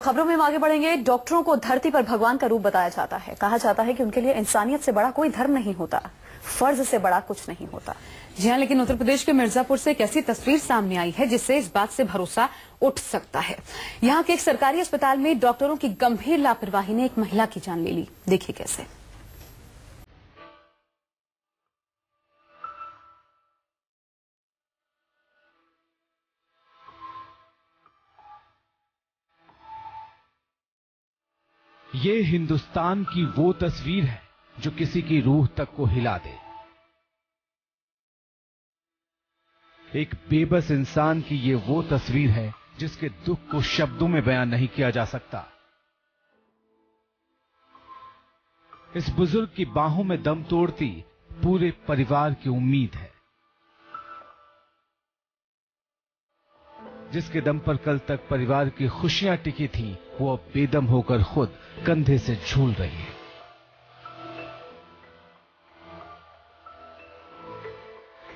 खबरों में हम आगे बढ़ेंगे। डॉक्टरों को धरती पर भगवान का रूप बताया जाता है। कहा जाता है कि उनके लिए इंसानियत से बड़ा कोई धर्म नहीं होता, फर्ज से बड़ा कुछ नहीं होता। जी हाँ, लेकिन उत्तर प्रदेश के मिर्जापुर से एक ऐसी तस्वीर सामने आई है जिससे इस बात से भरोसा उठ सकता है। यहाँ के एक सरकारी अस्पताल में डॉक्टरों की गंभीर लापरवाही ने एक महिला की जान ले ली। देखिए कैसे। ये हिंदुस्तान की वो तस्वीर है जो किसी की रूह तक को हिला दे। एक बेबस इंसान की ये वो तस्वीर है जिसके दुख को शब्दों में बयान नहीं किया जा सकता। इस बुजुर्ग की बाहों में दम तोड़ती पूरे परिवार की उम्मीद है, जिसके दम पर कल तक परिवार की खुशियां टिकी थी, वो अब बेदम होकर खुद कंधे से झूल रही है।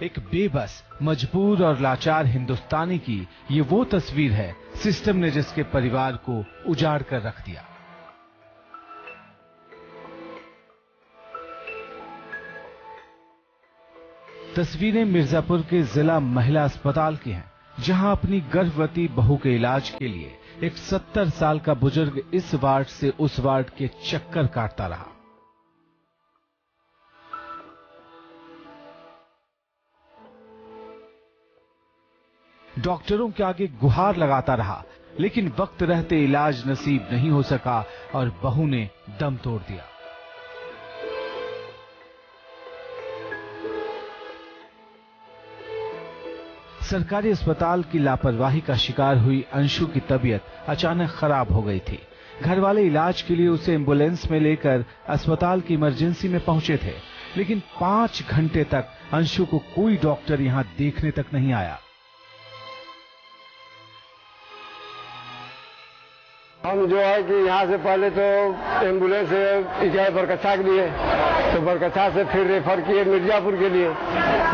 एक बेबस, मजबूर और लाचार हिंदुस्तानी की ये वो तस्वीर है सिस्टम ने जिसके परिवार को उजाड़ कर रख दिया। तस्वीरें मिर्जापुर के जिला महिला अस्पताल की हैं, जहां अपनी गर्भवती बहू के इलाज के लिए एक 70 साल का बुजुर्ग इस वार्ड से उस वार्ड के चक्कर काटता रहा। डॉक्टरों के आगे गुहार लगाता रहा, लेकिन वक्त रहते इलाज नसीब नहीं हो सका और बहू ने दम तोड़ दिया। सरकारी अस्पताल की लापरवाही का शिकार हुई अंशु की तबीयत अचानक खराब हो गई थी। घर वाले इलाज के लिए उसे एम्बुलेंस में लेकर अस्पताल की इमरजेंसी में पहुंचे थे, लेकिन 5 घंटे तक अंशु को कोई डॉक्टर यहां देखने तक नहीं आया। हम जो है कि यहाँ से पहले तो एम्बुलेंस से बरकच्छा के लिए, तो बरकच्छा से फिर रेफर किए मिर्जापुर के लिए।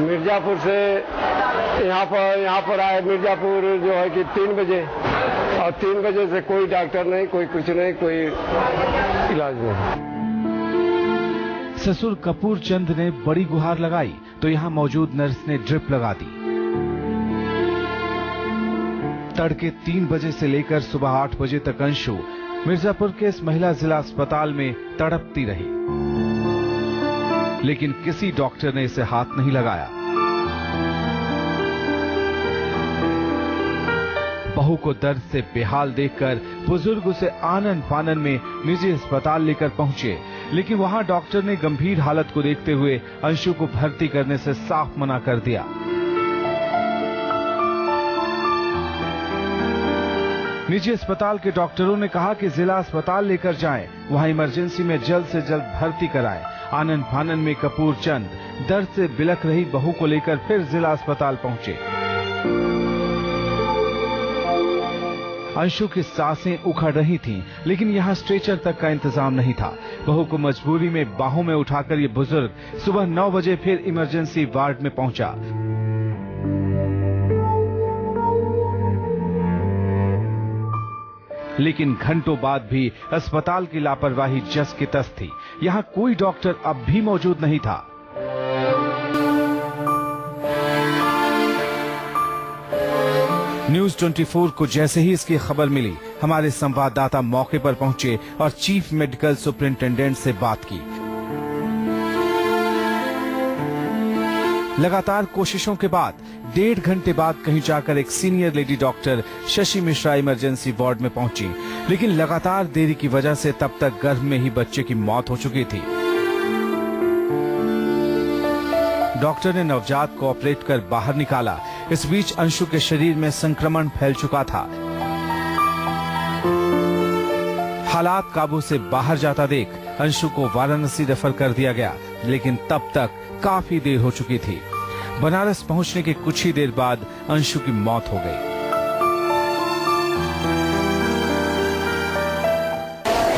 मिर्जापुर से यहाँ पर आए मिर्जापुर जो है कि 3 बजे, और 3 बजे से कोई डॉक्टर नहीं, कोई कुछ नहीं, कोई इलाज नहीं। ससुर कपूर चंद ने बड़ी गुहार लगाई तो यहाँ मौजूद नर्स ने ड्रिप लगा दी। तड़के 3 बजे से लेकर सुबह 8 बजे तक अंशु मिर्जापुर के इस महिला जिला अस्पताल में तड़पती रही, लेकिन किसी डॉक्टर ने इसे हाथ नहीं लगाया। बहू को दर्द से बेहाल देखकर बुजुर्ग उसे आनन फानन में निजी अस्पताल लेकर पहुंचे, लेकिन वहां डॉक्टर ने गंभीर हालत को देखते हुए अंशु को भर्ती करने से साफ मना कर दिया। निजी अस्पताल के डॉक्टरों ने कहा कि जिला अस्पताल लेकर जाएं, वहां इमरजेंसी में जल्द से जल्द भर्ती कराएं। आनन फानन में कपूर चंद दर्द से बिलख रही बहू को लेकर फिर जिला अस्पताल पहुंचे। अंशु की सांसें उखड़ रही थीं, लेकिन यहां स्ट्रेचर तक का इंतजाम नहीं था। बहू को मजबूरी में बाहों में उठाकर ये बुजुर्ग सुबह 9 बजे फिर इमरजेंसी वार्ड में पहुंचा। लेकिन घंटों बाद भी अस्पताल की लापरवाही जस की तस थी। यहां कोई डॉक्टर अब भी मौजूद नहीं था। न्यूज़ 24 को जैसे ही इसकी खबर मिली, हमारे संवाददाता मौके पर पहुंचे और चीफ मेडिकल सुपरिंटेंडेंट से बात की। लगातार कोशिशों के बाद 1.5 घंटे बाद कहीं जाकर एक senior lady doctor Shashi Mishra emergency ward में पहुंची, लेकिन लगातार देरी की वजह से तब तक गर्भ में ही बच्चे की मौत हो चुकी थी। डॉक्टर ने नवजात को ऑपरेट कर बाहर निकाला। इस बीच अंशु के शरीर में संक्रमण फैल चुका था। हालात काबू से बाहर जाता देख अंशु को वाराणसी रेफर कर दिया गया, लेकिन तब तक काफी देर हो चुकी थी। बनारस पहुंचने के कुछ ही देर बाद अंशु की मौत हो गई।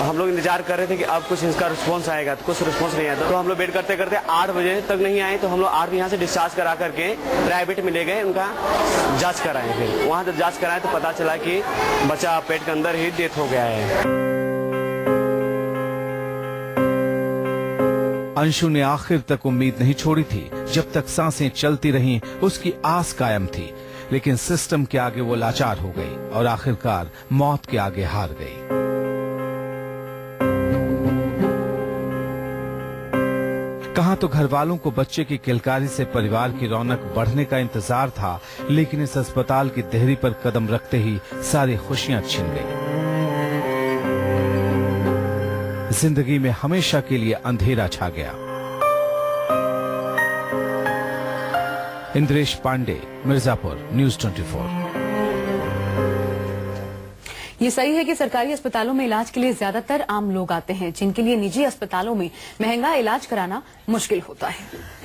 हम लोग इंतजार कर रहे थे कि अब कुछ इसका रिस्पॉन्स आएगा, तो कुछ रिस्पॉन्स नहीं आया। तो हम लोग वेट करते करते 8 बजे तक नहीं आए, तो हम लोग 8 बजे यहाँ से डिस्चार्ज करा करके प्राइवेट में ले गए, उनका जाँच कराए। फिर वहाँ जब जाँच कराए तो पता चला कि बच्चा पेट के अंदर ही डेथ हो गया है। अंशु ने आखिर तक उम्मीद नहीं छोड़ी थी। जब तक सांसें चलती रहीं, उसकी आस कायम थी, लेकिन सिस्टम के आगे वो लाचार हो गई और आखिरकार मौत के आगे हार गई। कहां तो घर वालों को बच्चे की किलकारी से परिवार की रौनक बढ़ने का इंतजार था, लेकिन इस अस्पताल की देहरी पर कदम रखते ही सारी खुशियां छिन गई। जिंदगी में हमेशा के लिए अंधेरा छा गया। इंद्रेश पांडे, मिर्जापुर, न्यूज़ 24। ये सही है कि सरकारी अस्पतालों में इलाज के लिए ज्यादातर आम लोग आते हैं, जिनके लिए निजी अस्पतालों में महंगा इलाज कराना मुश्किल होता है।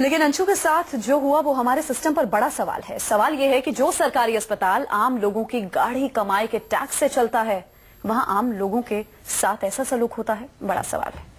लेकिन अंशु के साथ जो हुआ वो हमारे सिस्टम पर बड़ा सवाल है। सवाल ये है कि जो सरकारी अस्पताल आम लोगों की गाढ़ी कमाई के टैक्स से चलता है, वहां आम लोगों के साथ ऐसा सलूक होता है, बड़ा सवाल है।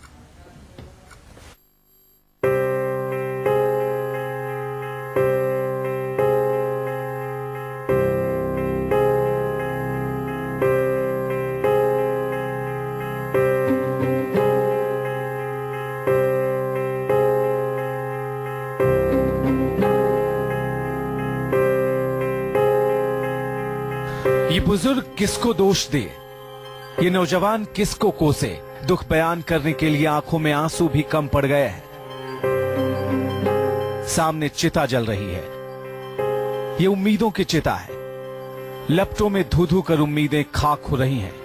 ये बुजुर्ग किसको दोष दे, ये नौजवान किसको कोसे। दुख बयान करने के लिए आंखों में आंसू भी कम पड़ गए हैं। सामने चिता जल रही है, ये उम्मीदों की चिता है। लपटों में धू धू कर उम्मीदें खाक हो रही हैं।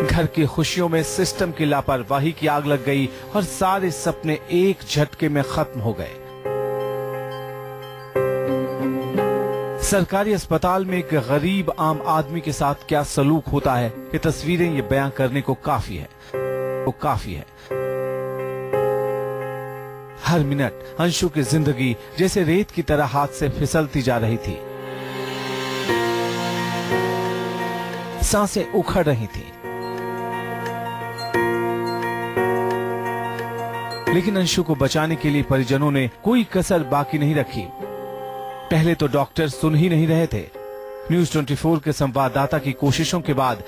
घर की खुशियों में सिस्टम की लापरवाही की आग लग गई और सारे सपने एक झटके में खत्म हो गए। सरकारी अस्पताल में एक गरीब आम आदमी के साथ क्या सलूक होता है, ये तस्वीरें ये बयां करने को काफी है। हर मिनट अंशु की जिंदगी जैसे रेत की तरह हाथ से फिसलती जा रही थी। सांसें उखड़ रही थी, लेकिन अंशु को बचाने के लिए परिजनों ने कोई कसर बाकी नहीं रखी। पहले तो डॉक्टर सुन ही नहीं रहे थे। न्यूज़ 24 के संवाददाता की कोशिशों के बाद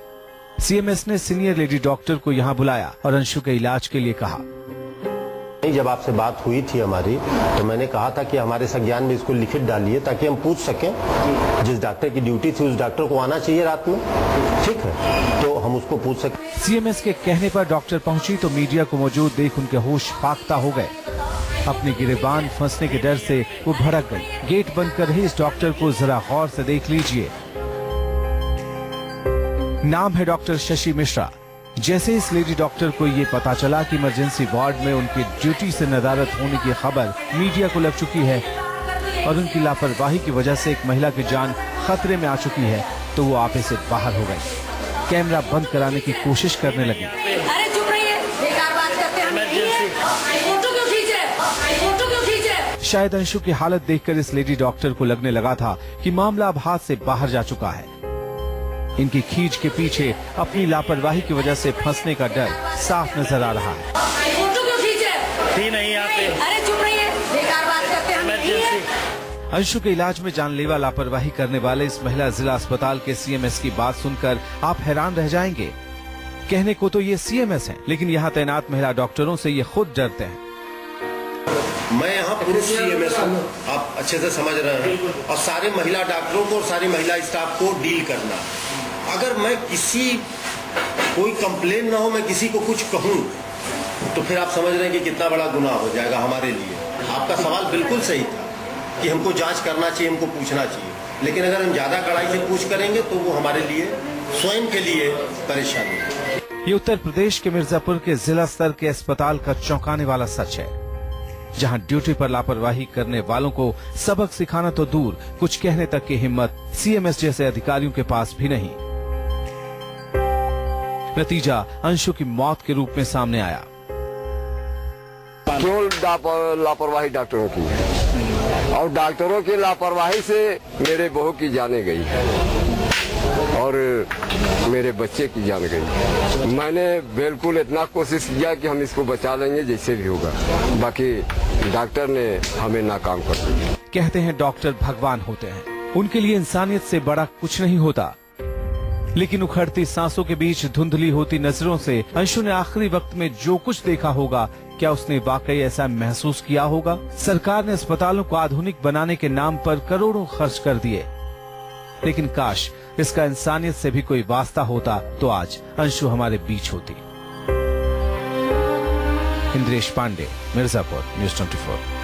सीएमएस ने सीनियर लेडी डॉक्टर को यहां बुलाया और अंशु के इलाज के लिए कहा। जब आपसे बात हुई थी हमारी, तो मैंने कहा था कि हमारे संज्ञान में इसको लिखित डालिए ताकि हम पूछ सकें। जिस डॉक्टर की ड्यूटी थी उस डॉक्टर को आना चाहिए रात में, ठीक है, तो हम उसको पूछ सकें। सीएमएस के कहने पर डॉक्टर पहुंची तो मीडिया को मौजूद देख उनके होश फाख्ता हो गए। अपनी गिरेबान फंसने के डर से वो भड़क गई। गेट बंद कर रही इस डॉक्टर को जरा गौर से देख लीजिए। नाम है डॉक्टर शशि मिश्रा। जैसे इस लेडी डॉक्टर को ये पता चला कि इमरजेंसी वार्ड में उनकी ड्यूटी से नदारत होने की खबर मीडिया को लग चुकी है और उनकी लापरवाही की वजह से एक महिला की जान खतरे में आ चुकी है, तो वो आपे से बाहर हो गई। कैमरा बंद कराने की कोशिश करने लगी। अरे चुप रहिए, बेकार बात करते हैं। फोटो क्यों खींचे? फोटो क्यों खींचे? शायद अंशु की हालत देखकर इस लेडी डॉक्टर को लगने लगा था कि मामला अब हाथ से बाहर जा चुका है। इनकी खींच के पीछे अपनी लापरवाही की वजह से फंसने का डर साफ नजर आ रहा है। फोटो क्यों खींचे? नहीं आते। अरे चुप रहिए, बेकार बात करते हैं। अंशु के इलाज में जानलेवा लापरवाही करने वाले इस महिला जिला अस्पताल के सीएमएस की बात सुनकर आप हैरान रह जाएंगे। कहने को तो ये सीएमएस हैं, लेकिन यहाँ तैनात महिला डॉक्टरों से ये खुद डरते हैं। मैं यहाँ पुरुष सीएमएस हूँ, आप अच्छे से समझ रहे हैं, और सारे महिला डॉक्टरों को और सारी महिला स्टाफ को डील करना। अगर मैं कोई कंप्लेन ना हो, मैं किसी को कुछ कहूँ, तो फिर आप समझ रहे हैं कि कितना बड़ा गुनाह हो जाएगा हमारे लिए। आपका सवाल बिल्कुल सही था कि हमको जांच करना चाहिए, हमको पूछना चाहिए, लेकिन अगर हम ज्यादा कड़ाई से पूछ करेंगे तो वो हमारे लिए स्वयं के लिए परेशानी है। ये उत्तर प्रदेश के मिर्जापुर के जिला स्तर के अस्पताल का चौंकाने वाला सच है, जहां ड्यूटी पर लापरवाही करने वालों को सबक सिखाना तो दूर, कुछ कहने तक की हिम्मत सीएमएस जैसे अधिकारियों के पास भी नहीं। नतीजा अंशु की मौत के रूप में सामने आया। क्यों लापरवाही डॉक्टरों की है, और डॉक्टरों की लापरवाही से मेरे बहू की जाने गई है, और और मेरे बच्चे की जान गई। मैंने बिल्कुल इतना कोशिश किया कि हम इसको बचा लेंगे जैसे भी होगा, बाकी डॉक्टर ने हमें नाकाम कर दिया। कहते हैं डॉक्टर भगवान होते हैं, उनके लिए इंसानियत से बड़ा कुछ नहीं होता। लेकिन उखड़ती सांसों के बीच धुंधली होती नजरों से अंशु ने आखिरी वक्त में जो कुछ देखा होगा, क्या उसने वाकई ऐसा महसूस किया होगा? सरकार ने अस्पतालों को आधुनिक बनाने के नाम पर करोड़ों खर्च कर दिए, लेकिन काश इसका इंसानियत से भी कोई वास्ता होता तो आज अंशु हमारे बीच होती। इंद्रेश पांडे, मिर्जापुर, न्यूज़ 24।